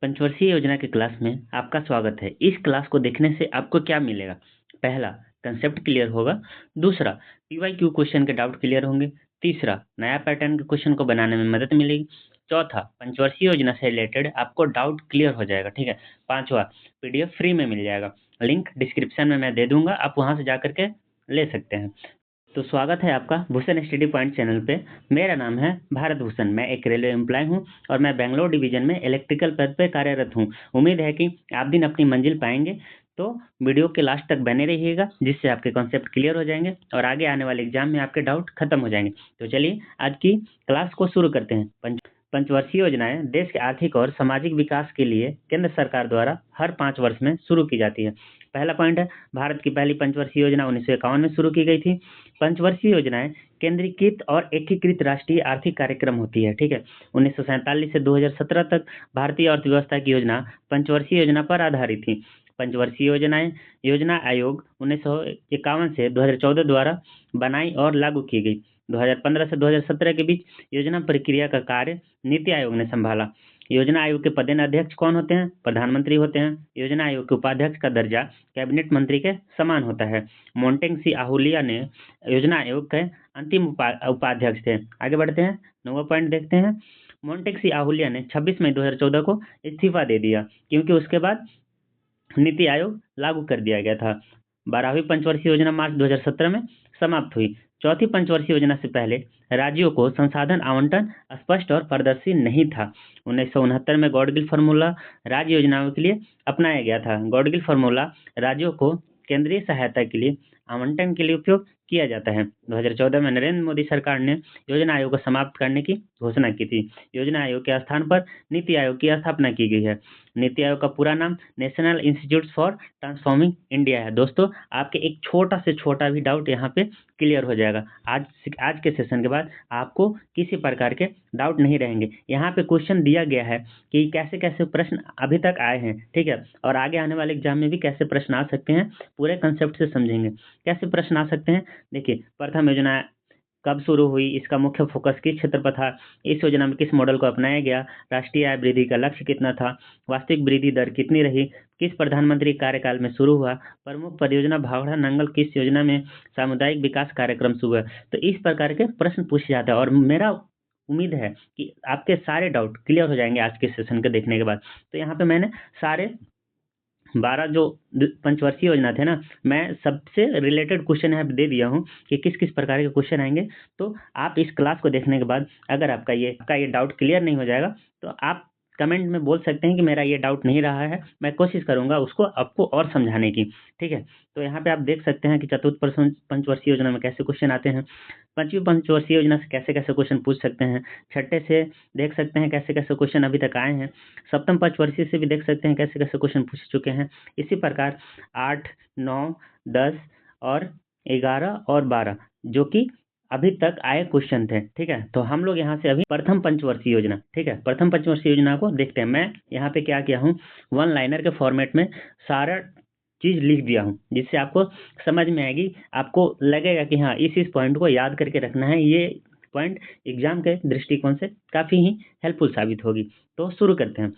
पंचवर्षीय योजना की क्लास में आपका स्वागत है। इस क्लास को देखने से आपको क्या मिलेगा? पहला, कंसेप्ट क्लियर होगा। दूसरा, पीवाईक्यू क्वेश्चन के डाउट क्लियर होंगे। तीसरा, नया पैटर्न के क्वेश्चन को बनाने में मदद मिलेगी। चौथा, पंचवर्षीय योजना से रिलेटेड आपको डाउट क्लियर हो जाएगा। ठीक है। पांचवा, पीडीएफ फ्री में मिल जाएगा। लिंक डिस्क्रिप्शन में मैं दे दूंगा, आप वहां से जाकर के ले सकते हैं। तो स्वागत है आपका भूषण स्टडी पॉइंट चैनल पे। मेरा नाम है भारत भूषण। मैं एक रेलवे एम्प्लॉय हूं और मैं बेंगलोर डिवीजन में इलेक्ट्रिकल पद पे कार्यरत हूं। उम्मीद है कि आप दिन अपनी मंजिल पाएंगे। तो वीडियो के लास्ट तक बने रहिएगा, जिससे आपके कॉन्सेप्ट क्लियर हो जाएंगे और आगे आने वाले एग्जाम में आपके डाउट खत्म हो जाएंगे। तो चलिए आज की क्लास को शुरू करते हैं। पंचवर्षीय योजनाएं देश के आर्थिक और सामाजिक विकास के लिए केंद्र सरकार द्वारा हर 5 वर्ष में शुरू की जाती है। पहला पॉइंट है, भारत की पहली पंचवर्षीय योजना 1951 में शुरू की गई थी। पंचवर्षीय योजनाएं केंद्रीकृत और एकीकृत राष्ट्रीय आर्थिक कार्यक्रम होती है। ठीक है। 1947 से 2017 तक भारतीय अर्थव्यवस्था की योजना पंचवर्षीय योजना पर आधारित थी। पंचवर्षीय योजनाएं योजना आयोग 1951 से 2014 द्वारा बनाई और लागू की गई। 2015 से 2017 के बीच योजना प्रक्रिया का कार्य नीति आयोग ने संभाला। योजना आयोग के पदेन अध्यक्ष कौन होते हैं? प्रधानमंत्री होते हैं। योजना आयोग के उपाध्यक्ष का दर्जा कैबिनेट मंत्री के समान होता है। मोंटेग सी आहूलिया ने योजना आयोग के अंतिम उपाध्यक्ष थे। आगे बढ़ते हैं, 9वां पॉइंट देखते हैं। मोंटेग सी आहूलिया ने 26 मई 2014 को इस्तीफा दे दिया, क्योंकि उसके बाद नीति आयोग लागू कर दिया गया था। 12वीं पंचवर्षीय योजना मार्च 2017 में समाप्त हुई। चौथी पंचवर्षीय योजना से पहले राज्यों को संसाधन आवंटन स्पष्ट और पारदर्शी नहीं था। 1969 में गॉडगिल फार्मूला राज्य योजनाओं के लिए अपनाया गया था। गॉडगिल फार्मूला राज्यों को केंद्रीय सहायता के लिए आवंटन के लिए उपयोग किया जाता है। 2014 में नरेंद्र मोदी सरकार ने योजना आयोग को समाप्त करने की घोषणा की थी। योजना आयोग के स्थान पर नीति आयोग की स्थापना की गई है। नीति आयोग का पूरा नाम national institute for transforming India है। दोस्तों, आपके एक छोटा से छोटा भी डाउट यहाँ पे क्लियर हो जाएगा। आज के सेशन के बाद आपको किसी प्रकार के डाउट नहीं रहेंगे। यहाँ पे क्वेश्चन दिया गया है कि कैसे कैसे प्रश्न अभी तक आए हैं। ठीक है। और आगे आने वाले एग्जाम में भी कैसे प्रश्न आ सकते हैं, पूरे कंसेप्ट से समझेंगे। कैसे प्रश्न आ सकते हैं, देखिए, प्रथम योजना कब शुरू हुई, इसका मुख्य फोकस किस क्षेत्र पर था, इस योजना में किस मॉडल को अपनाया गया, राष्ट्रीय आय वृद्धि का लक्ष्य कितना था, वास्तविक वृद्धि दर कितनी रही, किस प्रधानमंत्री कार्यकाल में शुरू हुआ, प्रमुख परियोजना भाखड़ा नंगल किस योजना में सामुदायिक विकास कार्यक्रम शुरू हुआ। तो इस प्रकार के प्रश्न पूछे जाते हैं और मेरा उम्मीद है कि आपके सारे डाउट क्लियर हो जाएंगे आज के सेशन के देखने के बाद। तो यहाँ पे मैंने सारे 12 जो पंचवर्षीय योजना थे ना, मैं सबसे रिलेटेड क्वेश्चन यहाँ पे दे दिया हूँ कि किस किस प्रकार के क्वेश्चन आएंगे। तो आप इस क्लास को देखने के बाद अगर आपका ये डाउट क्लियर नहीं हो जाएगा तो आप कमेंट में बोल सकते हैं कि मेरा ये डाउट नहीं रहा है। मैं कोशिश करूंगा उसको आपको और समझाने की। ठीक है। तो यहाँ पे आप देख सकते हैं कि चतुर्थ पंचवर्षीय योजना में कैसे क्वेश्चन आते हैं, पांचवी पंचवर्षीय योजना से कैसे कैसे क्वेश्चन पूछ सकते हैं, छठे से देख सकते हैं कैसे कैसे क्वेश्चन अभी तक आए हैं, सप्तम पंचवर्षीय से भी देख सकते हैं कैसे कैसे क्वेश्चन पूछ चुके हैं। इसी प्रकार 8, 9, 10 और 11 और 12 जो कि अभी तक आए क्वेश्चन थे। ठीक है। तो हम लोग यहाँ से अभी प्रथम पंचवर्षीय योजना, ठीक है, प्रथम पंचवर्षीय योजना को देखते हैं। मैं यहाँ पे क्या किया हूँ, वन लाइनर के फॉर्मेट में सारा चीज लिख दिया हूँ, जिससे आपको समझ में आएगी। आपको लगेगा कि हाँ, इस पॉइंट को याद करके रखना है। ये पॉइंट एग्जाम के दृष्टिकोण से काफी ही हेल्पफुल साबित होगी। तो शुरू करते हैं।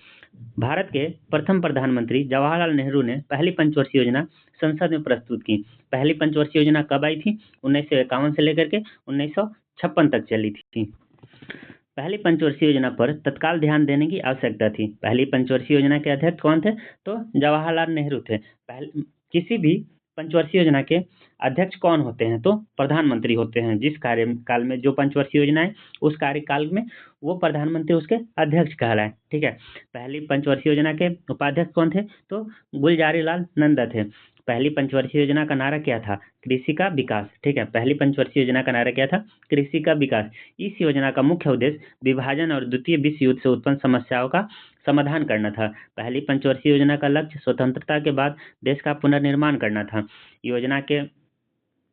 भारत के प्रथम प्रधानमंत्री जवाहरलाल नेहरू ने पहली पंचवर्षीय योजना संसद में प्रस्तुत की। पहली पंचवर्षीय योजना कब आई थी? 1951 से लेकर के 1956 तक चली थी। पहली पंचवर्षीय योजना पर तत्काल ध्यान देने की आवश्यकता थी। पहली पंचवर्षीय योजना के अध्यक्ष कौन थे? तो जवाहरलाल नेहरू थे। किसी भी पंचवर्षीय योजना के अध्यक्ष कौन होते हैं? तो प्रधानमंत्री होते हैं। जिस कार्यकाल में जो पंचवर्षीय योजना है उस कार्यकाल में वो प्रधानमंत्री उसके अध्यक्ष कहलाए। ठीक है। पहली पंचवर्षीय योजना के उपाध्यक्ष कौन थे? तो गुलजारी लाल नंदा थे। पहली पंचवर्षीय योजना का नारा क्या था? कृषि का विकास। ठीक है। पहली पंचवर्षीय योजना का नारा क्या था? कृषि का विकास। इस योजना का मुख्य उद्देश्य विभाजन और द्वितीय विश्व युद्ध से उत्पन्न समस्याओं का समाधान करना था। पहली पंचवर्षीय योजना का लक्ष्य स्वतंत्रता के बाद देश का पुनर्निर्माण करना था। योजना के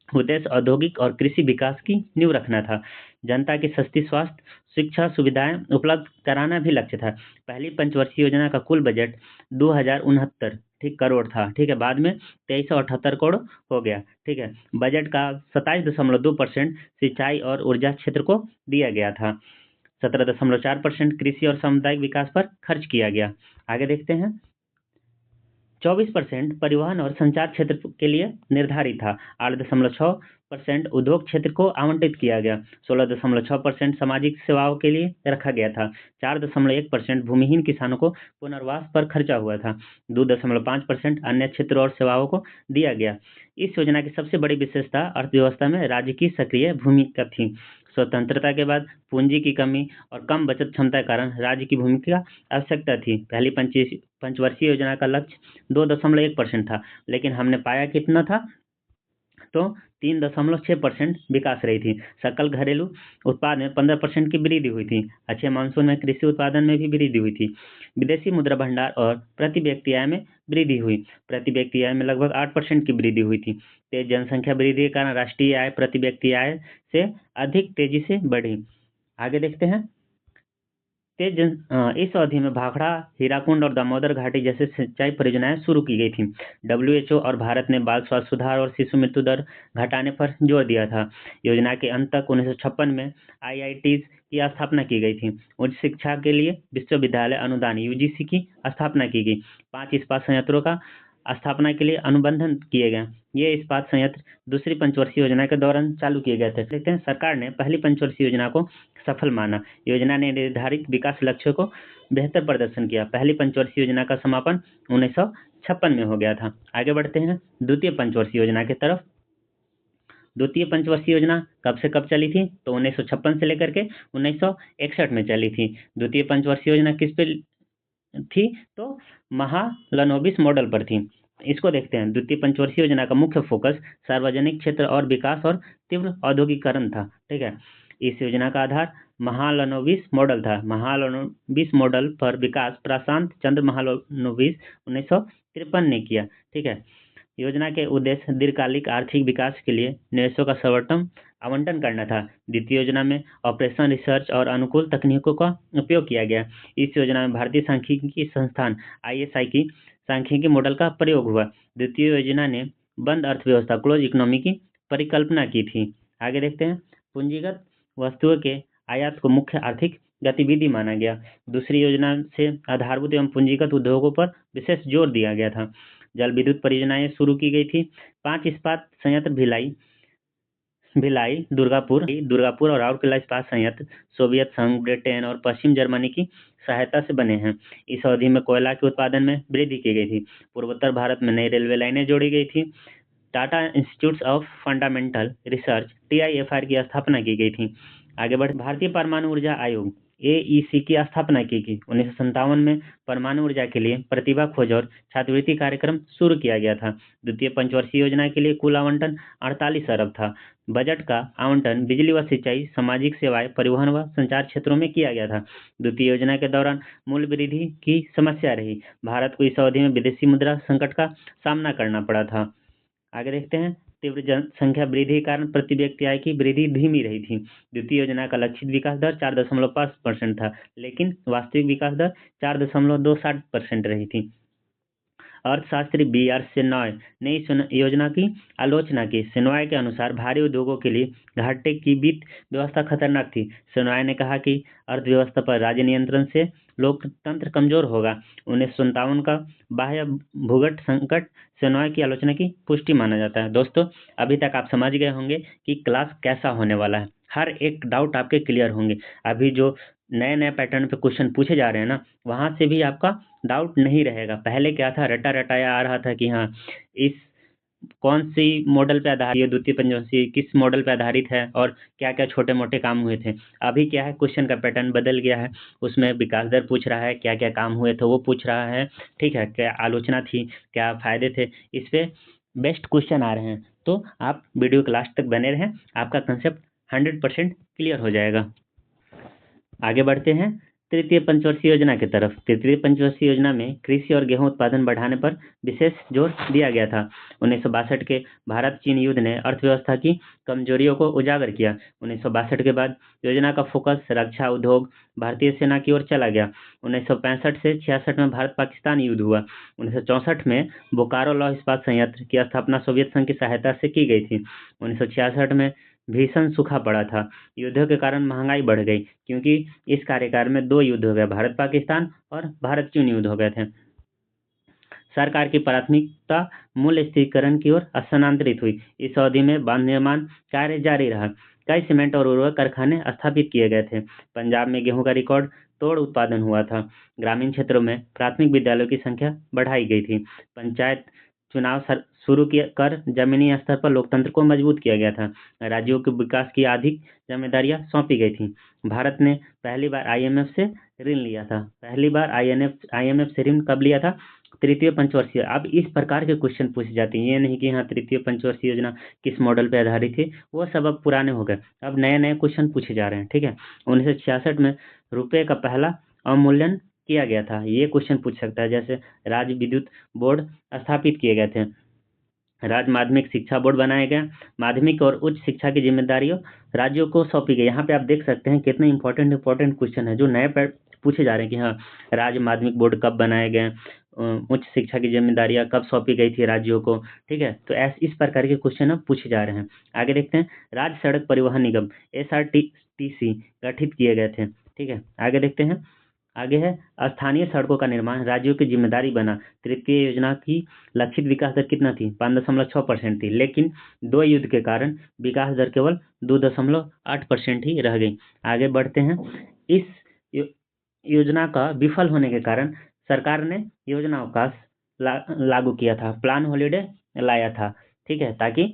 उद्देश्य औद्योगिक और कृषि विकास की नींव रखना था। जनता की सस्ती स्वास्थ्य शिक्षा सुविधाएं उपलब्ध कराना भी लक्ष्य था। पहली पंचवर्षीय योजना का कुल बजट 2069 करोड़ था। ठीक है। बाद में 2378 करोड़ हो गया। ठीक है। बजट का 27.2% सिंचाई और ऊर्जा क्षेत्र को दिया गया था। 17.4% कृषि और सामुदायिक विकास पर खर्च किया गया। आगे देखते हैं। 24% परिवहन और संचार क्षेत्र के लिए निर्धारित था। 8.6% उद्योग क्षेत्र को आवंटित किया गया। 16.6% सामाजिक सेवाओं के लिए रखा गया था। 4.1% भूमिहीन किसानों को पुनर्वास पर खर्चा हुआ था। 2.5% अन्य क्षेत्रों और सेवाओं को दिया गया। इस योजना की सबसे बड़ी विशेषता अर्थव्यवस्था में राज्य की सक्रिय भूमिका थी। स्वतंत्रता के बाद पूंजी की कमी और कम बचत क्षमता के कारण राज्य की भूमिका आवश्यकता थी। पहली पंचवर्षीय योजना का लक्ष्य 2.1% था, लेकिन हमने पाया कितना था, तो 3.6% विकास रही थी। सकल घरेलू उत्पाद में 15% की वृद्धि हुई थी। अच्छे मानसून में कृषि उत्पादन में भी वृद्धि हुई थी। विदेशी मुद्रा भंडार और प्रति व्यक्ति आय में वृद्धि हुई। प्रति व्यक्ति आय में लगभग 8% की वृद्धि हुई थी। तेज जनसंख्या वृद्धि के कारण राष्ट्रीय आय प्रति व्यक्ति आय से अधिक तेजी से बढ़ी। आगे देखते हैं। इस अवधि में भाखड़ा, हीराकुंड और दामोदर घाटी जैसे सिंचाई परियोजनाएं शुरू की गई थी। WHO और भारत ने बाल स्वास्थ्य सुधार और शिशु मृत्यु दर घटाने पर जोर दिया था। योजना के अंत तक 1956 में IITs की स्थापना की गई थी। उच्च शिक्षा के लिए विश्वविद्यालय अनुदान UGC की स्थापना की गई। 5 इस्पात संयंत्रों का स्थापना के लिए अनुबंधन किए गए। ये इस्पात संयंत्र दूसरी पंचवर्षीय योजना के दौरान चालू किए गए थे। देखते हैं, सरकार ने पहली पंचवर्षीय योजना को सफल माना। योजना ने निर्धारित विकास लक्ष्यों को बेहतर प्रदर्शन किया। पहली पंचवर्षीय योजना का समापन 1956 में हो गया था। आगे बढ़ते हैं द्वितीय पंचवर्षीय योजना की तरफ। द्वितीय पंचवर्षीय योजना कब से कब चली थी, तो 1956 से लेकर के 1961 में चली थी। द्वितीय पंचवर्षीय योजना किस पे थी, तो महालनोबिस मॉडल पर थी। इसको देखते हैं। द्वितीय पंचवर्षीय योजना का मुख्य फोकस सार्वजनिक क्षेत्र और विकास और तीव्र औद्योगिकरण था। ठीक है, इस योजना का आधार महालनोबिस मॉडल था। महालनोबिस मॉडल पर विकास प्रशांत चंद्र महालनोबिस 1953 ने किया। ठीक है, योजना के उद्देश्य दीर्घकालिक आर्थिक विकास के लिए निवेशों का सर्वोत्तम आवंटन करना था। द्वितीय योजना में ऑपरेशन रिसर्च और अनुकूल तकनीकों का उपयोग किया गया। इस योजना में भारतीय सांख्यिकी संस्थान ISI की सांख्यिकी मॉडल का प्रयोग हुआ। द्वितीय योजना ने बंद अर्थव्यवस्था क्लोज इकोनॉमी की परिकल्पना की थी। आगे देखते हैं। पूंजीगत वस्तुओं के आयात को मुख्य आर्थिक गतिविधि माना गया। दूसरी योजना से आधारभूत एवं पूंजीगत उद्योगों पर विशेष जोर दिया गया था। जल विद्युत परियोजनाएं शुरू की गई थी। 5 इस्पात संयंत्र भिलाई, दुर्गापुर और राउरकेला इस्पात संयंत्र सोवियत संघ, ब्रिटेन और पश्चिम जर्मनी की सहायता से बने हैं। इस अवधि में कोयला के उत्पादन में वृद्धि की गई थी। पूर्वोत्तर भारत में नई रेलवे लाइनें जोड़ी गई थी। Tata institute of fundamental research TIFR की स्थापना की गई थी। आगे बढ़ भारतीय परमाणु ऊर्जा आयोग AEC की स्थापना की गई। 1957 में परमाणु ऊर्जा के लिए प्रतिभा खोज और छात्रवृत्ति कार्यक्रम शुरू किया गया था। द्वितीय पंचवर्षीय योजना के लिए कुल आवंटन 48 अरब था। बजट का आवंटन बिजली व सिंचाई, सामाजिक सेवाएं, परिवहन व संचार क्षेत्रों में किया गया था। द्वितीय योजना के दौरान मूल्य वृद्धि की समस्या रही। भारत को इस अवधि में विदेशी मुद्रा संकट का सामना करना पड़ा था। आगे देखते हैं। तीव्र जनसंख्या वृद्धि के कारण प्रति व्यक्ति आय की वृद्धि धीमी रही थी। द्वितीय योजना का लक्षित विकास दर 4.5% था, लेकिन वास्तविक विकास दर 4.27% रही थी। अर्थशास्त्री BR शेनॉय ने इस योजना की आलोचना की। शेनॉय के अनुसार भारी उद्योगों के लिए घाटे की वित्त व्यवस्था खतरनाक थी। शेनॉय ने कहा कि अर्थव्यवस्था पर राज्य नियंत्रण से लोकतंत्र कमजोर होगा। 1957 का बाह्य भूगत संकट शेनॉय की आलोचना की पुष्टि माना जाता है। दोस्तों, अभी तक आप समझ गए होंगे कि क्लास कैसा होने वाला है। हर एक डाउट आपके क्लियर होंगे। अभी जो नए नए पैटर्न पे क्वेश्चन पूछे जा रहे हैं ना, वहां से भी आपका डाउट नहीं रहेगा। पहले क्या था, रटा रटाया आ रहा था कि हाँ, इस कौन सी मॉडल पे आधारित, ये द्वितीय पंचवर्षीय किस मॉडल पे आधारित है और क्या क्या छोटे मोटे काम हुए थे। अभी क्या है, क्वेश्चन का पैटर्न बदल गया है। उसमें विकास दर पूछ रहा है, क्या क्या काम हुए थे वो पूछ रहा है। ठीक है, क्या आलोचना थी, क्या फायदे थे, इस पे बेस्ट क्वेश्चन आ रहे हैं। तो आप वीडियो के लास्ट तक बने रहें, आपका कंसेप्ट 100% क्लियर हो जाएगा। आगे बढ़ते हैं तृतीय पंचवर्षीय योजना की तरफ। तृतीय पंचवर्षीय योजना में कृषि और गेहूं उत्पादन बढ़ाने पर विशेष जोर दिया गया था। 1962 के भारत चीन युद्ध ने अर्थव्यवस्था की कमजोरियों को उजागर किया। 1962 के बाद योजना का फोकस रक्षा उद्योग, भारतीय सेना की ओर चला गया। 1965 से 66 में भारत पाकिस्तान युद्ध हुआ। 1964 में बोकारो लौह इस्पात संयंत्र की स्थापना सोवियत संघ की सहायता से की गई थी। 1966 में भीषण सूखा पड़ा था। युद्धों के कारण महंगाई बढ़ गई, क्योंकि इस कार्यकाल में 2 युद्ध हो गए, भारत पाकिस्तान और भारत चीन युद्ध हो गए थे। सरकार की प्राथमिकता मूल्य स्थिरीकरण की ओर स्थानांतरित हुई। इस अवधि में बांध निर्माण कार्य जारी रहा। कई सीमेंट और उर्वरक कारखाने स्थापित किए गए थे। पंजाब में गेहूं का रिकॉर्ड तोड़ उत्पादन हुआ था। ग्रामीण क्षेत्रों में प्राथमिक विद्यालयों की संख्या बढ़ाई गई थी। पंचायत चुनाव शुरू कर जमीनी स्तर पर लोकतंत्र को मजबूत किया गया था। राज्यों के विकास की अधिक जिम्मेदारियां सौंपी गई थी। भारत ने पहली बार IMF से ऋण लिया था। पहली बार IMF से ऋण कब लिया था? तृतीय पंचवर्षीय। अब इस प्रकार के क्वेश्चन पूछे जाते हैं, ये नहीं कि हाँ तृतीय पंचवर्षीय योजना किस मॉडल पे आधारित है, वो सब अब पुराने हो गए। अब नए नए क्वेश्चन पूछे जा रहे हैं। ठीक है, 1966 में रुपए का पहला अवमूल्यन किया गया था। ये क्वेश्चन पूछ सकता है। जैसे राज्य विद्युत बोर्ड स्थापित किए गए थे। राज्य माध्यमिक शिक्षा बोर्ड बनाया गया। माध्यमिक और उच्च शिक्षा की जिम्मेदारियों राज्यों को सौंपी गई। यहाँ पे आप देख सकते हैं कितने इंपॉर्टेंट क्वेश्चन है जो नए पूछे जा रहे हैं कि हाँ राज्य माध्यमिक बोर्ड कब बनाए गए, उच्च शिक्षा की जिम्मेदारियां कब सौंपी गई थी राज्यों को। ठीक है, तो इस प्रकार के क्वेश्चन अब पूछे जा रहे हैं। आगे देखते हैं, राज्य सड़क परिवहन निगम SRTC गठित किए गए थे। ठीक है, आगे देखते हैं। आगे है स्थानीय सड़कों का निर्माण राज्यों की जिम्मेदारी बना। तृतीय योजना की लक्षित विकास दर कितना थी? 5.6% थी, लेकिन 2 युद्ध के कारण विकास दर केवल 2.8% ही रह गई। आगे बढ़ते हैं। इस योजना का विफल होने के कारण सरकार ने योजना अवकाश लागू किया था, प्लान हॉलिडे लाया था। ठीक है, ताकि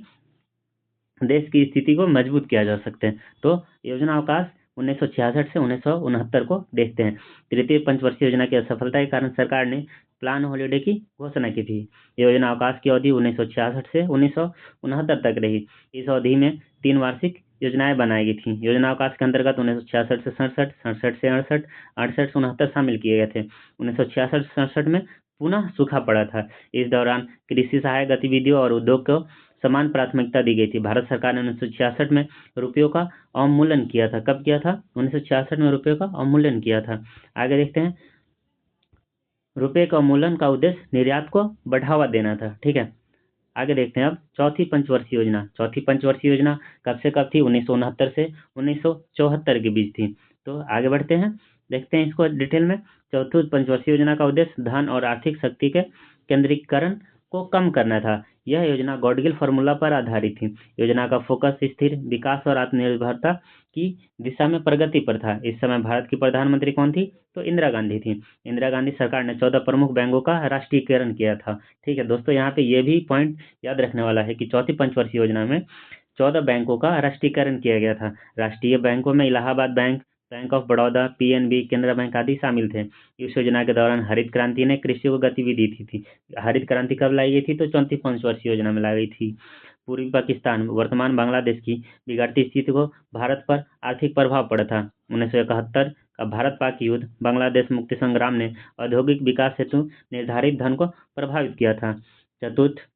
देश की स्थिति को मजबूत किया जा सकते हैं। तो योजना अवकाश 1966 से 1969 को देखते हैं। तृतीय पंचवर्षीय योजना की असफलता के कारण सरकार ने प्लान हॉलिडे की घोषणा की थी। योजना अवकाश की अवधि 1966 से 1969 तक रही। इस अवधि में 3 वार्षिक योजनाएं बनाई गई थी। योजना अवकाश के अंतर्गत 1966 से 67, 67 से 68, 68 से 69 शामिल किए गए थे। 1966 से 67 में पुनः सूखा पड़ा था। इस दौरान कृषि सहायक गतिविधियों और उद्योग को समान प्राथमिकता दी गई थी। भारत सरकार ने 1966 में रुपयों का अवमूल्यन किया था। कब किया था? 1966 में रुपयों का अवमूल्यन किया था। आगे देखते हैं। रुपये का अवमूल्यन का उद्देश्य निर्यात को बढ़ावा देना था। ठीक है, आगे देखते हैं अब चौथी पंचवर्षीय योजना। चौथी पंचवर्षीय योजना कब से कब थी? 1969 से 1974 के बीच थी। तो आगे बढ़ते हैं, देखते हैं इसको डिटेल में। चौथी पंचवर्षीय योजना का उद्देश्य धन और आर्थिक शक्ति के केंद्रीकरण को कम करना था। यह योजना गॉडगिल फार्मूला पर आधारित थी। योजना का फोकस स्थिर विकास और आत्मनिर्भरता की दिशा में प्रगति पर था। इस समय भारत की प्रधानमंत्री कौन थी? तो इंदिरा गांधी थी। इंदिरा गांधी सरकार ने 14 प्रमुख बैंकों का राष्ट्रीयकरण किया था। ठीक है दोस्तों, यहाँ पे ये भी पॉइंट याद रखने वाला है कि चौथी पंचवर्षीय योजना में 14 बैंकों का राष्ट्रीयकरण किया गया था। राष्ट्रीय बैंकों में Allahabad bank, bank of Baroda, PNB, Canara bank आदि शामिल थे। इस योजना के दौरान हरित क्रांति ने कृषि को गतिविधि दी थी। हरित क्रांति कब लाई गई थी? तो चौथी पंचवर्षीय योजना में लाई गई थी। पूर्वी पाकिस्तान, वर्तमान बांग्लादेश की बिगड़ती स्थिति को भारत पर आर्थिक प्रभाव पड़ा था। 1971 का भारत पाक युद्ध, बांग्लादेश मुक्ति संग्राम ने औद्योगिक विकास हेतु निर्धारित धन को प्रभावित किया था। चतुर्थ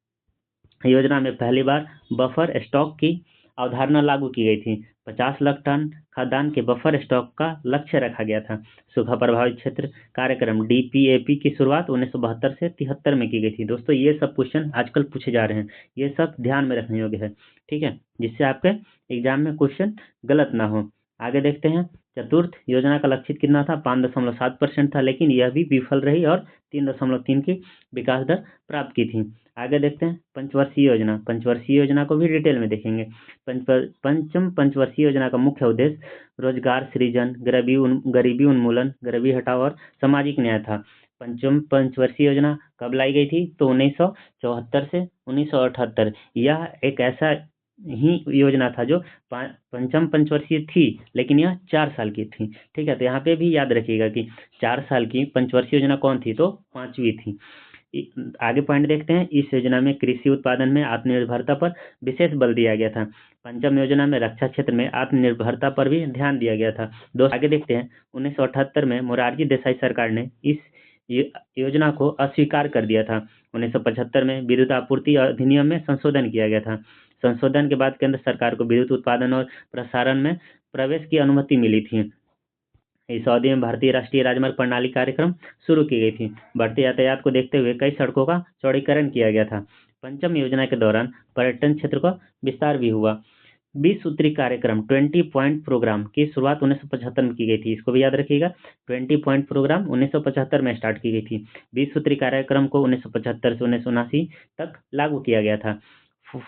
योजना में पहली बार बफर स्टॉक की अवधारणा लागू की गई थी। 50 लाख टन खाद्यान्न के बफर स्टॉक का लक्ष्य रखा गया था। सूखा प्रभावित क्षेत्र कार्यक्रम DPAP की शुरुआत 1972 से 73 में की गई थी। दोस्तों ये सब क्वेश्चन आजकल पूछे जा रहे हैं, ये सब ध्यान में रखने योग्य है। ठीक है, जिससे आपके एग्जाम में क्वेश्चन गलत ना हो। आगे देखते हैं। चतुर्थ योजना का लक्ष्य कितना था? 5.7% था, लेकिन यह भी विफल रही और 3.3 की विकास दर प्राप्त की थी। आगे देखते हैं पंचवर्षीय योजना। पंचवर्षीय योजना को भी डिटेल में देखेंगे। पंचम पंचवर्षीय योजना का मुख्य उद्देश्य रोजगार सृजन, गरीबी उन्मूलन, गरीबी हटाओ और सामाजिक न्याय था। पंचम पंचवर्षीय योजना कब लाई गई थी? तो 1974 से 1978। यह एक ऐसा ही योजना था जो पंचम पंचवर्षीय थी, लेकिन यह 4 साल की थी। ठीक है, तो यहाँ पे भी याद रखिएगा कि 4 साल की पंचवर्षीय योजना कौन थी? तो 5वीं थी। आगे पॉइंट देखते हैं। इस योजना में कृषि उत्पादन में आत्मनिर्भरता पर विशेष बल दिया गया था। पंचम योजना में रक्षा क्षेत्र में आत्मनिर्भरता पर भी ध्यान दिया गया था। दोस्तों आगे देखते हैं। 1978 में मोरारजी देसाई सरकार ने इस योजना को अस्वीकार कर दिया था। 1975 में विद्युत आपूर्ति अधिनियम में संशोधन किया गया था। संशोधन के बाद केंद्र सरकार को विद्युत उत्पादन और प्रसारण में प्रवेश की अनुमति मिली थी। इस अवधि में भारतीय राष्ट्रीय राजमार्ग प्रणाली कार्यक्रम शुरू की गई थी। बढ़ते यातायात को देखते हुए कई सड़कों का चौड़ीकरण किया गया था। पंचम योजना के दौरान पर्यटन क्षेत्र का विस्तार भी हुआ। 20 सूत्री कार्यक्रम 20 पॉइंट प्रोग्राम की शुरुआत 1975 में की गई थी। इसको भी याद रखिएगा, 20 पॉइंट प्रोग्राम 1975 में स्टार्ट की गई थी। 20 सूत्री कार्यक्रम को 1975 से 1979 तक लागू किया गया था।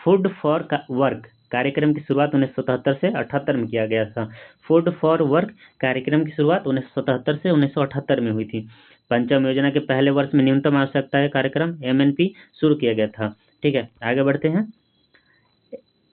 फूड फॉर वर्क कार्यक्रम की शुरुआत 1977 से 78 में किया गया था। फूड फॉर वर्क कार्यक्रम की शुरुआत 1977 से 1978 में हुई थी। पंचम योजना के पहले वर्ष में न्यूनतम आवश्यकता है कार्यक्रम MNP शुरू किया गया था। ठीक है, आगे बढ़ते हैं।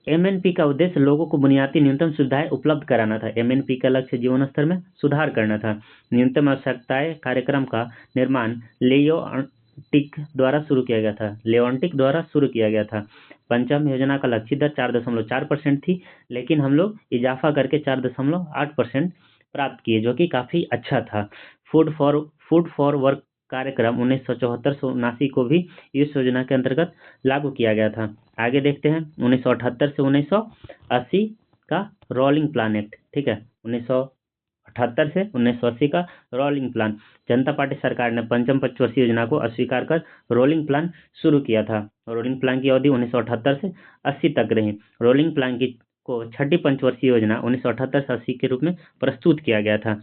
MNP का उद्देश्य लोगों को बुनियादी न्यूनतम सुविधाएं उपलब्ध कराना था। MNP का लक्ष्य जीवन स्तर में सुधार करना था। न्यूनतम आवश्यकताएं कार्यक्रम का निर्माण लेओन्टिक द्वारा शुरू किया गया था। लेओन्टिक द्वारा शुरू किया गया था। पंचम योजना का लक्ष्य दर 4.4% थी, लेकिन हम लोग इजाफा करके 4.8% प्राप्त किए, जो कि काफी अच्छा था। फूड फॉर वर्क कार्यक्रम 1974 से 1979 को भी इस योजना के अंतर्गत लागू किया गया था। आगे देखते हैं 1978 से 1980 का रोलिंग प्लान एक्ट। ठीक है, 1978 से 1980 का रोलिंग प्लान। जनता पार्टी सरकार ने पंचम पंचवर्षीय योजना को अस्वीकार कर रोलिंग प्लान शुरू किया था। रोलिंग प्लान की अवधि 1978 से 80 तक रही। रोलिंग प्लान की को छठी पंचवर्षीय योजना 1978 से 80 के रूप में प्रस्तुत किया गया था।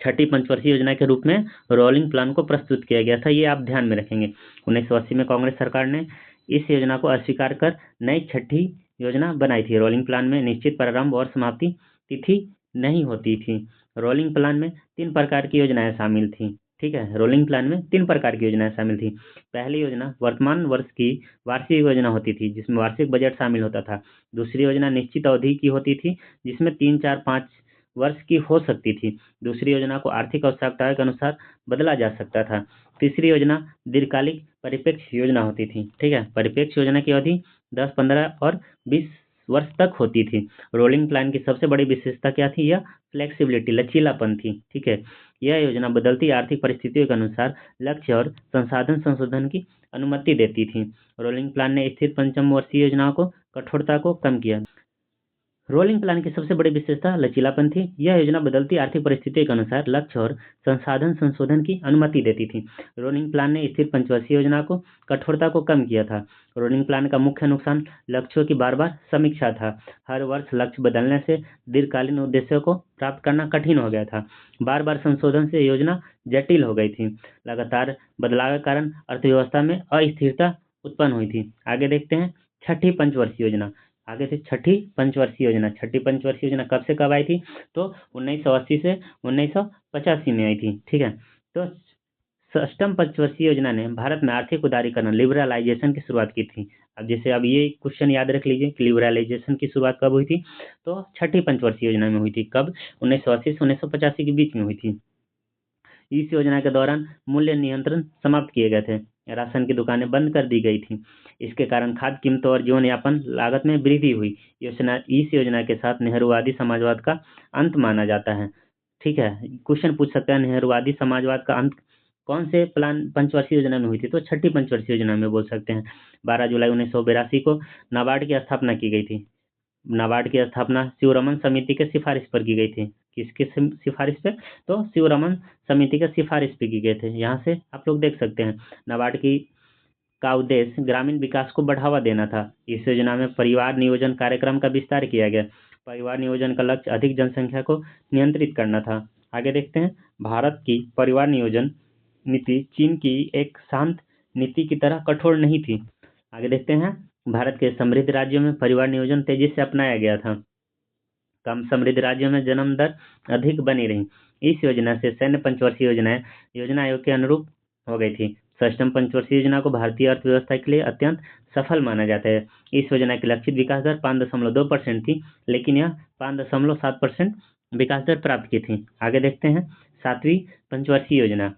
छठी पंचवर्षीय योजना के रूप में रोलिंग प्लान को प्रस्तुत किया गया था, ये आप ध्यान में रखेंगे। 1980 में कांग्रेस सरकार ने इस योजना को अस्वीकार कर नई छठी योजना बनाई थी। रोलिंग प्लान में निश्चित प्रारंभ और समाप्ति तिथि नहीं होती थी। रोलिंग प्लान में 3 प्रकार की योजनाएं शामिल थी। ठीक है, रोलिंग प्लान में 3 प्रकार की योजनाएं शामिल थी। पहली योजना वर्तमान वर्ष की वार्षिक योजना होती थी, जिसमें वार्षिक बजट शामिल होता था। दूसरी योजना निश्चित अवधि की होती थी, जिसमें 3, 4, 5 वर्ष की हो सकती थी। दूसरी योजना को आर्थिक आवश्यकताओं के अनुसार बदला जा सकता था। तीसरी योजना दीर्घकालिक परिप्रेक्ष्य योजना होती थी। ठीक है, परिप्रेक्ष्य योजना की अवधि 10, 15 और 20 वर्ष तक होती थी। रोलिंग प्लान की सबसे बड़ी विशेषता क्या थी? यह फ्लेक्सिबिलिटी, लचीलापन थी। ठीक है, यह योजना बदलती आर्थिक परिस्थितियों के अनुसार लक्ष्य और संसाधन संशोधन की अनुमति देती थी। रोलिंग प्लान ने स्थिर पंचम वर्षीय योजनाओं को कठोरता को कम किया। रोलिंग प्लान की सबसे बड़ी विशेषता लचीलापन थी। यह योजना बदलती आर्थिक परिस्थितियों के अनुसार लक्ष्य और संसाधन संशोधन की अनुमति देती थी। रोलिंग प्लान ने स्थिर पंचवर्षीय योजना को कठोरता को कम किया था। रोलिंग प्लान का मुख्य नुकसान लक्ष्यों की बार बार समीक्षा था। हर वर्ष लक्ष्य बदलने से दीर्घकालीन उद्देश्यों को प्राप्त करना कठिन हो गया था। बार बार संशोधन से योजना जटिल हो गई थी। लगातार बदलाव के कारण अर्थव्यवस्था में अस्थिरता उत्पन्न हुई थी। आगे देखते हैं छठी पंचवर्षीय योजना। आगे से छठी पंचवर्षीय योजना। छठी पंचवर्षीय योजना कब से कब आई थी? तो 1980 से 1985 में आई थी। ठीक है, तो षष्ठम पंचवर्षीय योजना ने भारत में आर्थिक उदारीकरण, लिबरलाइजेशन की शुरुआत की थी। अब जैसे अब ये क्वेश्चन याद रख लीजिए कि लिबरलाइजेशन की शुरुआत कब हुई थी? तो छठी पंचवर्षीय योजना में हुई थी। कब? 1980 से 1985 के बीच में हुई थी। इस योजना के दौरान मूल्य नियंत्रण समाप्त किए गए थे। राशन की दुकानें बंद कर दी गई थी। इसके कारण खाद्य कीमतों और जीवन यापन लागत में वृद्धि हुई। इस योजना के साथ नेहरूवादी समाजवाद का अंत माना जाता है। ठीक है, क्वेश्चन पूछ सकता है नेहरूवादी समाजवाद का अंत कौन से प्लान पंचवर्षीय योजना में हुई थी? तो छठी पंचवर्षीय योजना में बोल सकते हैं। 12 जुलाई 1982 को नाबार्ड की स्थापना की गई थी। नाबार्ड की स्थापना शिवरमन समिति के सिफारिश पर की गई थी। किसकी सिफारिश पे? तो शिवरमन समिति के सिफारिश पे की गए थे। यहाँ से आप लोग देख सकते हैं नाबार्ड की का उद्देश्य ग्रामीण विकास को बढ़ावा देना था। इस योजना में परिवार नियोजन कार्यक्रम का विस्तार किया गया। परिवार नियोजन का लक्ष्य अधिक जनसंख्या को नियंत्रित करना था। आगे देखते हैं भारत की परिवार नियोजन नीति चीन की एक शांत नीति की तरह कठोर नहीं थी। आगे देखते हैं भारत के समृद्ध राज्यों में परिवार नियोजन तेजी से अपनाया गया था। कम समृद्ध राज्यों में जन्म दर अधिक बनी रही। इस योजना से सैन्य पंचवर्षीय योजनाएं योजना आयोग के अनुरूप हो गई थी। षष्ठम पंचवर्षीय योजना को भारतीय अर्थव्यवस्था के लिए अत्यंत सफल माना जाता है। इस योजना की लक्षित विकास दर 5.2% थी, लेकिन यह 5.7% विकास दर प्राप्त की थी। आगे देखते हैं सातवीं पंचवर्षीय योजना।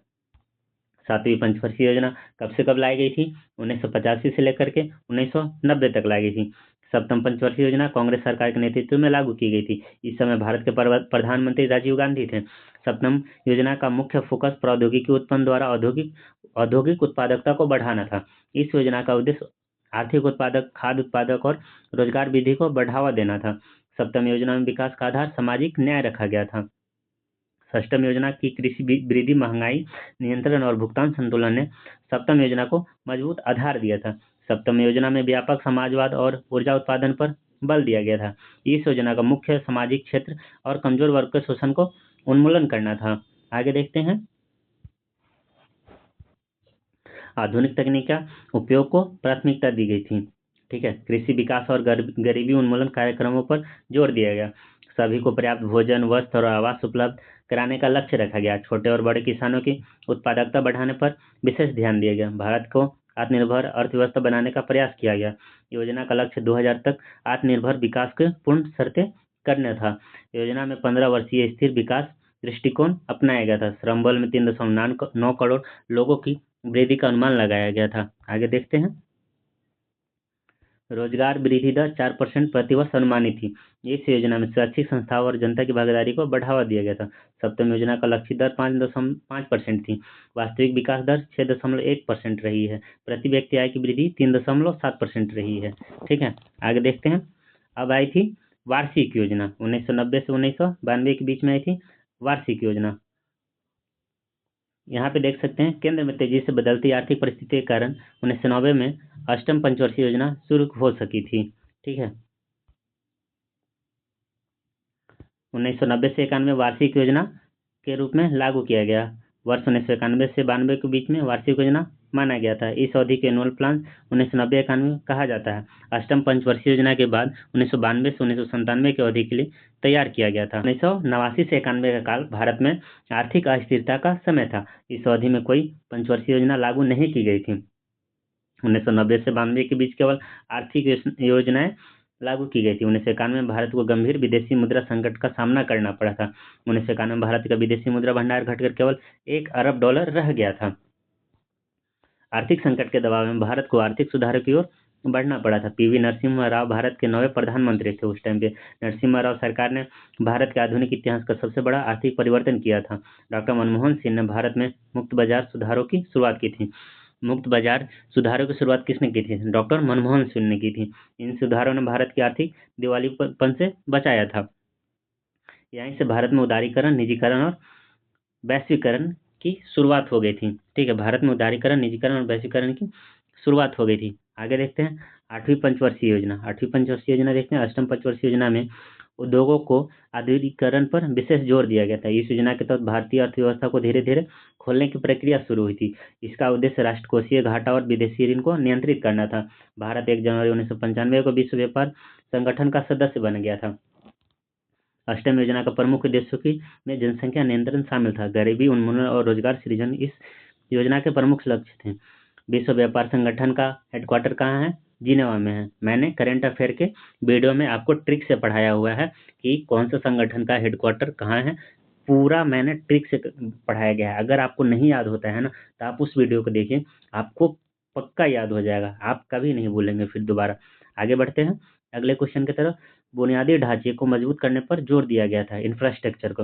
सातवीं पंचवर्षीय योजना कब से कब लाई गई थी? 1985 से लेकर के 1990 तक लाई गई थी। सप्तम पंचवर्षीय योजना कांग्रेस सरकार के नेतृत्व में लागू की गई थी। इस समय भारत के प्रधानमंत्री राजीव गांधी थे। सप्तम योजना का मुख्य फोकस प्रौद्योगिकी उत्पन्न द्वारा औद्योगिक उत्पादकता को बढ़ाना था। इस योजना का उद्देश्य आर्थिक उत्पादक, खाद्य उत्पादक और रोजगार वृद्धि को बढ़ावा देना था। सप्तम योजना में विकास का आधार सामाजिक न्याय रखा गया था। षष्ठम योजना की कृषि वृद्धि, महंगाई नियंत्रण और भुगतान संतुलन ने सप्तम योजना को मजबूत आधार दिया था। सप्तम योजना में व्यापक समाजवाद और ऊर्जा उत्पादन पर बल दिया गया था। इस योजना का मुख्य सामाजिक क्षेत्र और कमजोर वर्ग के शोषण को उन्मूलन करना था। आगे देखते हैं। आधुनिक तकनीक का उपयोग को प्राथमिकता दी गई थी। ठीक है, कृषि विकास और गरीबी उन्मूलन कार्यक्रमों पर जोर दिया गया। सभी को पर्याप्त भोजन, वस्त्र और आवास उपलब्ध कराने का लक्ष्य रखा गया। छोटे और बड़े किसानों की उत्पादकता बढ़ाने पर विशेष ध्यान दिया गया। भारत को आत्मनिर्भर अर्थव्यवस्था बनाने का प्रयास किया गया। योजना का लक्ष्य 2000 तक आत्मनिर्भर विकास के पूर्ण शर्तें करना था। योजना में 15 वर्षीय स्थिर विकास दृष्टिकोण अपनाया गया था। श्रम बल में 3.9 करोड़ लोगों की वृद्धि का अनुमान लगाया गया था। आगे देखते हैं। रोजगार वृद्धि दर 4% प्रतिवर्ष अनुमानित थी। इस योजना में शैक्षिक संस्थाओं और जनता की भागीदारी को बढ़ावा दिया गया था। सप्तम योजना का लक्ष्य दर 5.5% थी। वास्तविक विकास दर 6.1% रही है। प्रति व्यक्ति आय की वृद्धि 3.7% रही है। ठीक है, आगे देखते हैं। अब आई थी वार्षिक योजना। 1990 से 1992 के बीच में आई थी वार्षिक योजना। यहाँ पे देख सकते हैं, केंद्र में तेजी से बदलती आर्थिक परिस्थिति के कारण 1990 में अष्टम पंचवर्षीय योजना शुरू हो सकी थी। ठीक है, 1990 से 91 वार्षिक योजना के रूप में लागू किया गया। वर्ष 1991 से 92 के बीच में वार्षिक योजना माना गया था। इस अवधि के एनुअल प्लान 1990-91 कहा जाता है। अष्टम पंचवर्षीय योजना के बाद 1992 से 1997 की अवधि के लिए तैयार किया गया था। 1989 से 91 का काल भारत में आर्थिक अस्थिरता का समय था। इस अवधि में कोई पंचवर्षीय योजना लागू नहीं की गई थी। 1990 से 92 के बीच केवल आर्थिक योजनाएं लागू की गई थी। 1991 में भारत को गंभीर विदेशी मुद्रा संकट का सामना करना पड़ा था। 1991 में भारत का विदेशी मुद्रा भंडार घटकर केवल $1 अरब रह गया था। आर्थिक संकट के दबाव में भारत को आर्थिक सुधार की ओर बढ़ना पड़ा था। पीवी नरसिम्हा राव भारत के 9वें प्रधानमंत्री थे। उस टाइम पे नरसिम्हा राव सरकार ने भारत के आधुनिक इतिहास का सबसे बड़ा आर्थिक परिवर्तन किया था। डॉक्टर मनमोहन सिंह ने भारत में मुक्त बाजार सुधारों की शुरुआत की थी। मुक्त बाजार सुधारों की शुरुआत किसने की थी? डॉक्टर मनमोहन सिंह ने की थी। इन सुधारों ने भारत की आर्थिक दिवालियापन से बचाया था। यहीं से भारत में उदारीकरण, निजीकरण और वैश्वीकरण की शुरुआत हो गई थी। ठीक है, भारत में उदारीकरण, निजीकरण और वैश्वीकरण की शुरुआत हो गई थी। आगे देखते हैं 8वीं पंचवर्षीय योजना। 8वीं पंचवर्षीय योजना देखते हैं। अष्टम पंचवर्षीय योजना में उद्योगों को आधुनिकीकरण पर विशेष जोर दिया गया था। इस योजना के तहत भारतीय अर्थव्यवस्था को धीरे धीरे खोलने की प्रक्रिया शुरू हुई थी। इसका उद्देश्य राष्ट्रकोषीय घाटा और विदेशी ऋण को नियंत्रित करना था। भारत 1 जनवरी 1995 को विश्व व्यापार संगठन का सदस्य बन गया था। अष्टम योजना का प्रमुख उद्देश्यों की में जनसंख्या नियंत्रण शामिल था। गरीबी उन्मूलन और रोजगार सृजन इस योजना के प्रमुख लक्ष्य थे। विश्व व्यापार संगठन का हेडक्वार्टर कहाँ है? जिनेवा में है। मैंने करंट अफेयर के वीडियो में आपको ट्रिक से पढ़ाया हुआ है कि कौन सा संगठन का हेडक्वार्टर कहाँ है। पूरा मैंने ट्रिक से पढ़ाया गया है। अगर आपको नहीं याद होता है ना, तो आप उस वीडियो को देखिए, आपको पक्का याद हो जाएगा। आप कभी नहीं भूलेंगे फिर दोबारा। आगे बढ़ते हैं अगले क्वेश्चन की तरफ। बुनियादी ढांचे को मजबूत करने पर जोर दिया गया था। इंफ्रास्ट्रक्चर को,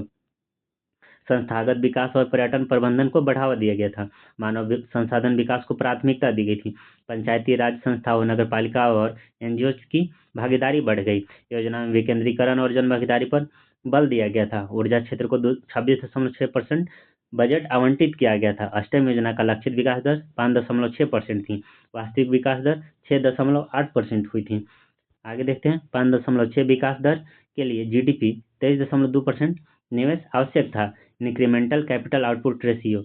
संस्थागत विकास और पर्यटन प्रबंधन को बढ़ावा दिया गया था। मानव संसाधन विकास को प्राथमिकता दी गई थी। पंचायती राज संस्थाओं, नगरपालिका और एनजीओ की भागीदारी बढ़ गई। योजना में विकेंद्रीकरण और जन भागीदारी पर बल दिया गया था। ऊर्जा क्षेत्र को 26.6% बजट आवंटित किया गया था। अष्टम योजना का लक्षित विकास दर 5.6% थी। वास्तविक विकास दर 6.8% हुई थी। आगे देखते हैं 5.6 विकास दर के लिए जीडीपी 23.2% निवेश आवश्यक था। इंक्रीमेंटल कैपिटल आउटपुट रेशियो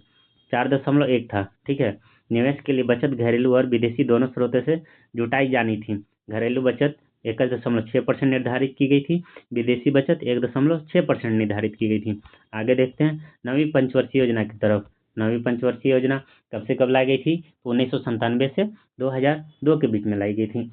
4.1 था। ठीक है, निवेश के लिए बचत घरेलू और विदेशी दोनों स्रोतों से जुटाई जानी थी। घरेलू बचत 1.6% निर्धारित की गई थी। विदेशी बचत 1.6% निर्धारित की गई थी। आगे देखते हैं 9वीं पंचवर्षीय योजना की तरफ। 9वीं पंचवर्षीय योजना कब से कब लाई गई थी? 1997 से 2002 के बीच में लाई गई थी।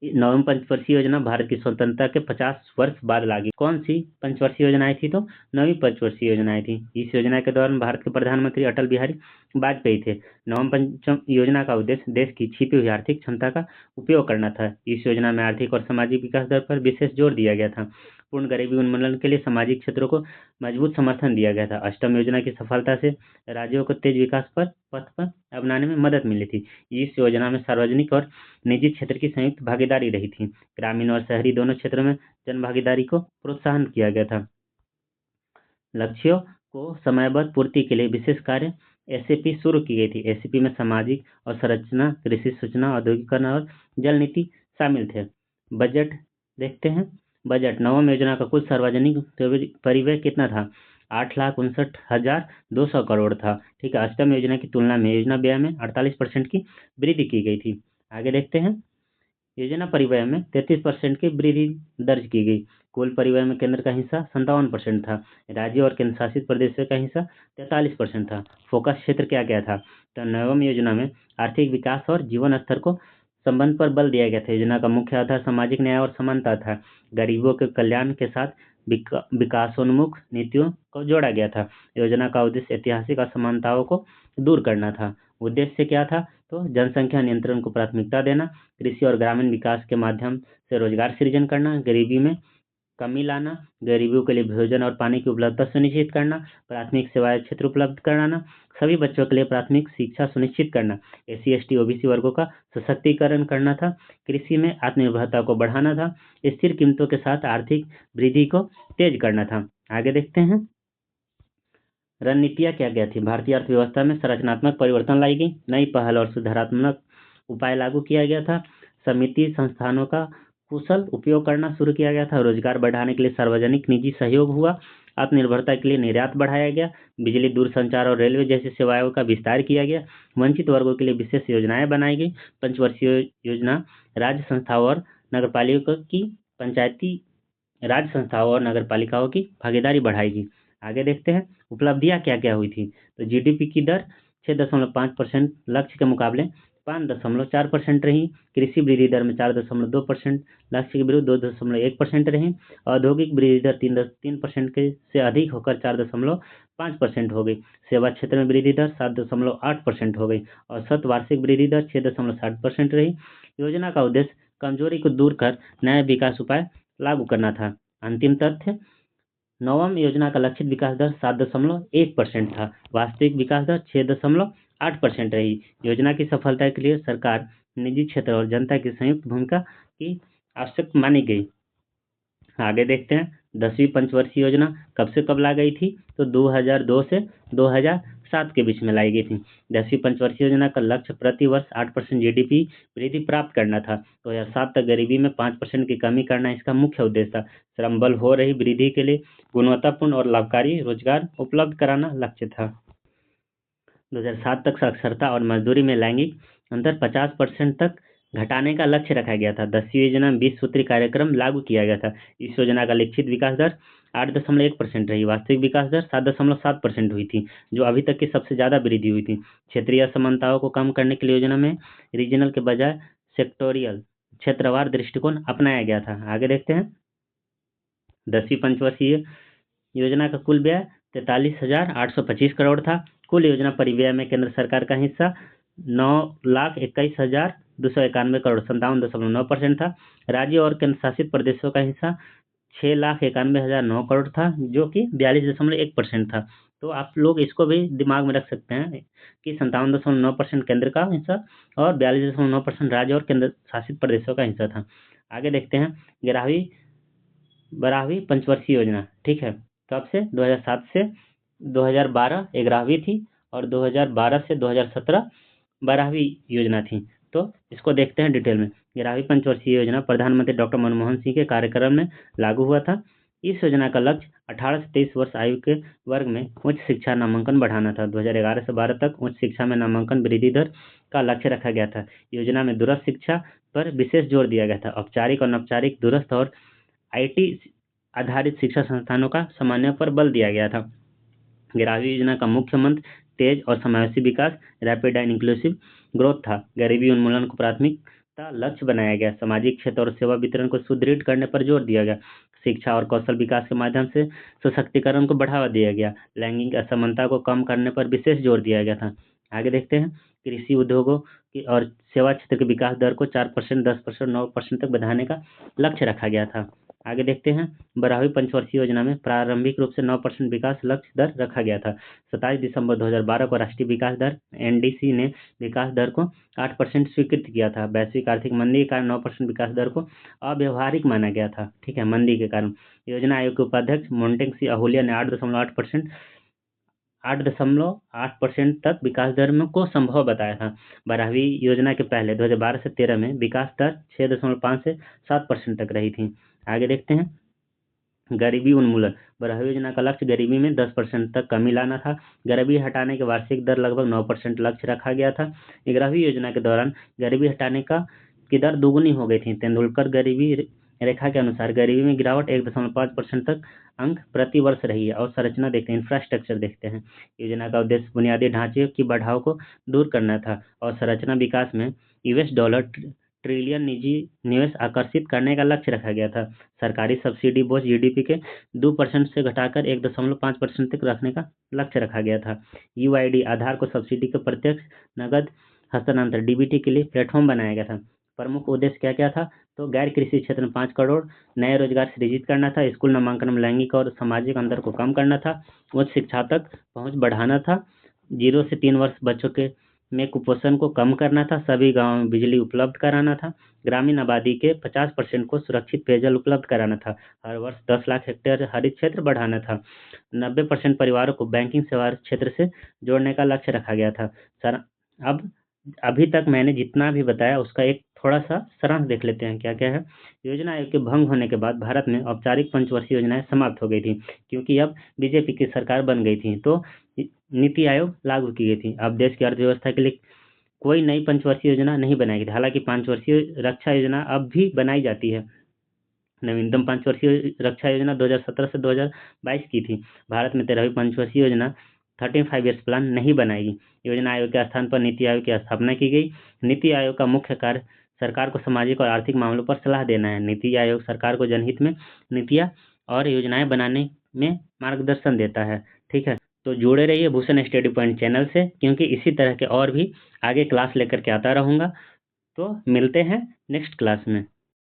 9वीं पंचवर्षीय योजना भारत की स्वतंत्रता के 50 वर्ष बाद लागू। कौन सी पंचवर्षीय योजना आई थी? तो 9वीं पंचवर्षीय योजना आई थी। इस योजना के दौरान भारत के प्रधानमंत्री अटल बिहारी वाजपेयी थे। 9वीं पंच योजना का उद्देश्य देश की छिपी हुई आर्थिक क्षमता का उपयोग करना था। इस योजना में आर्थिक और सामाजिक विकास दर पर विशेष जोर दिया गया था। पूर्ण गरीबी उन्मूलन के लिए सामाजिक क्षेत्रों को मजबूत समर्थन दिया गया था। अष्टम योजना की सफलता से राज्यों को तेज विकास पर पथ पर अपनाने में मदद मिली थी। इस योजना में सार्वजनिक और निजी क्षेत्र की संयुक्त भागीदारी रही थी। ग्रामीण और शहरी दोनों क्षेत्रों में जन भागीदारी को प्रोत्साहन किया गया था। लक्ष्यों को समयबद्ध पूर्ति के लिए विशेष कार्य एसएपी शुरू की गई थी। एसएपी में सामाजिक और संरचना, कृषि सूचना, औद्योगिकरण और जल नीति शामिल थे। बजट देखते हैं। बजट नवम योजना का कुल सार्वजनिक परिव्यय कितना था? 8,59,200 करोड़ था। ठीक है, अष्टम योजना की तुलना में योजना व्यय में 48% की वृद्धि की गई थी। आगे देखते हैं। योजना परिव्यय में 33% की वृद्धि दर्ज की गई। कुल परिव्यय में केंद्र का हिस्सा 57% था। राज्य और केंद्र शासित प्रदेशों का हिस्सा 43% था। फोकस क्षेत्र क्या क्या था? तो नवम योजना में आर्थिक विकास और जीवन स्तर को संबंध पर बल दिया गया था। योजना का मुख्य आधार सामाजिक न्याय और समानता था। गरीबों के कल्याण के साथ विकासोन्मुख नीतियों को जोड़ा गया था। योजना का उद्देश्य ऐतिहासिक असमानताओं को दूर करना था। उद्देश्य क्या था? तो जनसंख्या नियंत्रण को प्राथमिकता देना, कृषि और ग्रामीण विकास के माध्यम से रोजगार सृजन करना, गरीबी में कमी लाना, गरीबों के लिए भोजन और पानी की उपलब्धता सुनिश्चित करना, प्राथमिक सेवाएं क्षेत्र उपलब्ध कराना, सभी बच्चों के लिए प्राथमिक शिक्षा सुनिश्चित करना, SC ST OBC वर्गों का सशक्तिकरण करना था, कृषि में आत्मनिर्भरता को बढ़ाना था, स्थिर कीमतों के साथ आर्थिक वृद्धि को तेज करना था। आगे देखते हैं। रणनीतियाँ क्या क्या थी? भारतीय अर्थव्यवस्था में संरचनात्मक परिवर्तन लाई गई, नई पहल और सुधारात्मक उपाय लागू किया गया था, समिति संस्थानों का कुशल उपयोग करना शुरू किया गया था, रोजगार बढ़ाने के लिए सार्वजनिक निजी सहयोग हुआ, आत्मनिर्भरता के लिए निर्यात बढ़ाया गया, बिजली दूरसंचार और रेलवे जैसी सेवाओं का विस्तार किया गया, वंचित वर्गों के लिए विशेष योजनाएं बनाई गई, पंचवर्षीय योजना राज्य संस्थाओं और नगरपालिकाओं की नगरपालिकाओं की भागीदारी बढ़ाएगी। आगे देखते हैं। उपलब्धियां क्या क्या हुई थी? तो GDP की दर 6.5% लक्ष्य के मुकाबले 5.4% रही। कृषि वृद्धि दर में 4.2% लक्ष्य के विरुद्ध 2.1% रही। औद्योगिक वृद्धि दर 3% से अधिक होकर 4.5% हो गई। सेवा क्षेत्र में वृद्धि दर 7.8% हो गई। औसत वार्षिक वृद्धि दर 6.60% रही। योजना का उद्देश्य कमजोरी को दूर कर नए विकास उपाय लागू करना था। अंतिम तथ्य, नवम योजना का लक्षित विकास दर 7.1% था। वास्तविक विकास दर 6.8% रही। योजना की सफलता के लिए सरकार, निजी क्षेत्र और जनता की संयुक्त भूमिका की आवश्यक मानी गई। आगे देखते हैं। 10वीं पंचवर्षीय योजना कब से कब लाई गई थी? तो 2002 से 2007 के बीच में लाई गई थी। 10वीं पंचवर्षीय योजना का लक्ष्य प्रति वर्ष 8% GDP वृद्धि प्राप्त करना था। 2007 तक गरीबी में 5% की कमी करना इसका मुख्य उद्देश्य था। श्रम बल हो रही वृद्धि के लिए गुणवत्तापूर्ण और लाभकारी रोजगार उपलब्ध कराना लक्ष्य था। 2007 तक साक्षरता और मजदूरी में लैंगिक अंतर 50% तक घटाने का लक्ष्य रखा गया था। 10वीं योजना में 20 सूत्री कार्यक्रम लागू किया गया था। इस योजना का लिखित विकास दर 8.1% रही। वास्तविक विकास दर 7.7% हुई थी, जो अभी तक की सबसे ज्यादा वृद्धि हुई थी। क्षेत्रीय असमानताओं को कम करने के लिए योजना में रीजनल के बजाय सेक्टोरियल क्षेत्रवार दृष्टिकोण अपनाया गया था। आगे देखते हैं। 10वीं पंचवर्षीय योजना का कुल व्यय 43,825 करोड़ था। कुल योजना परिव्यय में केंद्र सरकार का हिस्सा 9,21,291 करोड़ 57.9% था। राज्य और केंद्र शासित प्रदेशों का हिस्सा 6,91,009 करोड़ था, जो कि 42.1% था। तो आप लोग इसको भी दिमाग में रख सकते हैं कि 57.9% केंद्र का हिस्सा और 42.9% राज्य और केंद्र शासित प्रदेशों का हिस्सा था। आगे देखते हैं। 11वीं पंचवर्षीय योजना, ठीक है, कब से? 2007 से 2012 11वीं थी और 2012 से 2017 12वीं योजना थी। तो इसको देखते हैं डिटेल में। 11वीं पंचवर्षीय योजना प्रधानमंत्री डॉक्टर मनमोहन सिंह के कार्यक्रम में लागू हुआ था। इस योजना का लक्ष्य 18 से 23 वर्ष आयु के वर्ग में उच्च शिक्षा नामांकन बढ़ाना था। 2011 से 12 तक उच्च शिक्षा में नामांकन वृद्धि दर का लक्ष्य रखा गया था। योजना में दूरस्थ शिक्षा पर विशेष जोर दिया गया था। औपचारिक और अनौपचारिक दूरस्थ और IT आधारित शिक्षा संस्थानों का समन्वय पर बल दिया गया था। 11वीं योजना का मुख्य मंत्र तेज और समावेशी विकास, रैपिड एंड इंक्लूसिव ग्रोथ था। गरीबी उन्मूलन को प्राथमिकता लक्ष्य बनाया गया। सामाजिक क्षेत्र और सेवा वितरण को सुदृढ़ करने पर जोर दिया गया। शिक्षा और कौशल विकास के माध्यम से सशक्तिकरण को बढ़ावा दिया गया। लैंगिक असमानता को कम करने पर विशेष जोर दिया गया था। आगे देखते हैं। कृषि उद्योगों की और सेवा क्षेत्र के विकास दर को 4%, 10%, 9% तक बढ़ाने का लक्ष्य रखा गया था। आगे देखते हैं। 12वीं पंचवर्षीय योजना में प्रारंभिक रूप से 9% विकास लक्ष्य दर रखा गया था। 27 दिसंबर 2012 को राष्ट्रीय विकास दर NDC ने विकास दर को 8% स्वीकृत किया था। वैश्विक आर्थिक मंदी के कारण 9% विकास दर को अव्यवहारिक माना गया था। ठीक है, मंदी के कारण। योजना आयोग के उपाध्यक्ष मोन्टेग सी अहुलिया ने 8.8% 8.8% तक विकास दर में को संभव बताया था। 12वीं योजना के पहले 2012 से 13 में विकास दर 6.5 से 7% तक रही थी। आगे देखते हैं, गरीबी उन्मूलन। 12वीं योजना का लक्ष्य गरीबी में 10% तक कमी लाना था। गरीबी हटाने के वार्षिक दर लगभग 9% लक्ष्य रखा गया था। 11वीं योजना के दौरान गरीबी हटाने की दर दोगुनी हो गई थी। तेंदुलकर गरीबी रेखा के अनुसार गरीबी में गिरावट 1.5% तक अंक प्रति वर्ष रही है। और संरचना देखते हैं, इंफ्रास्ट्रक्चर देखते हैं। योजना का उद्देश्य बुनियादी ढांचे की बढ़ाव को दूर करना था और संरचना विकास में $डॉलर ट्रिलियन निजी निवेश आकर्षित करने का लक्ष्य रखा गया था। सरकारी सब्सिडी बोझ जीडीपी के 2% से घटाकर 1.5% तक रखने का लक्ष्य रखा गया था। यूआईडी आधार को सब्सिडी के प्रत्यक्ष नगद हस्तांतरण डीबीटी के लिए प्लेटफॉर्म बनाया गया था। प्रमुख उद्देश्य क्या क्या था? तो गैर कृषि क्षेत्र में 5 करोड़ नए रोजगार सृजित करना था। स्कूल नामांकन में लैंगिक और सामाजिक अंतर को कम करना था। उच्च शिक्षा तक पहुंच बढ़ाना था। 0 से 3 वर्ष बच्चों के में कुपोषण को कम करना था। सभी गांवों में बिजली उपलब्ध कराना था। ग्रामीण आबादी के 50% को सुरक्षित पेयजल उपलब्ध कराना था। हर वर्ष 10 लाख हेक्टेयर हरित क्षेत्र बढ़ाना था। 90% परिवारों को बैंकिंग सेवा क्षेत्र से जोड़ने का लक्ष्य रखा गया था। सर, अब अभी तक मैंने जितना भी बताया उसका एक थोड़ा सा सारांश देख लेते हैं क्या क्या है। योजना आयोग के भंग होने के बाद भारत में औपचारिक पंचवर्षीय योजनाएं समाप्त हो गई थी, क्योंकि अब बीजेपी की सरकार बन गई थी तो नीति आयोग लागू की गई थी। अब देश की अर्थव्यवस्था के लिए कोई नई पंचवर्षीय योजना नहीं बनाई गई। हालांकि 5 वर्षीय रक्षा योजना अब भी बनाई जाती है। नवीनतम 5 वर्षीय रक्षा योजना 2017 से 2022 की थी। भारत में 13वीं पंचवर्षीय योजना 13 5 ईयर्स प्लान नहीं बनाई। योजना आयोग के स्थान पर नीति आयोग की स्थापना की गई। नीति आयोग का मुख्य कार्य सरकार को सामाजिक और आर्थिक मामलों पर सलाह देना है। नीति आयोग सरकार को जनहित में नीतियां और योजनाएं बनाने में मार्गदर्शन देता है। ठीक है, तो जुड़े रहिए भूषण स्टडी पॉइंट चैनल से, क्योंकि इसी तरह के और भी आगे क्लास लेकर के आता रहूंगा। तो मिलते हैं नेक्स्ट क्लास में।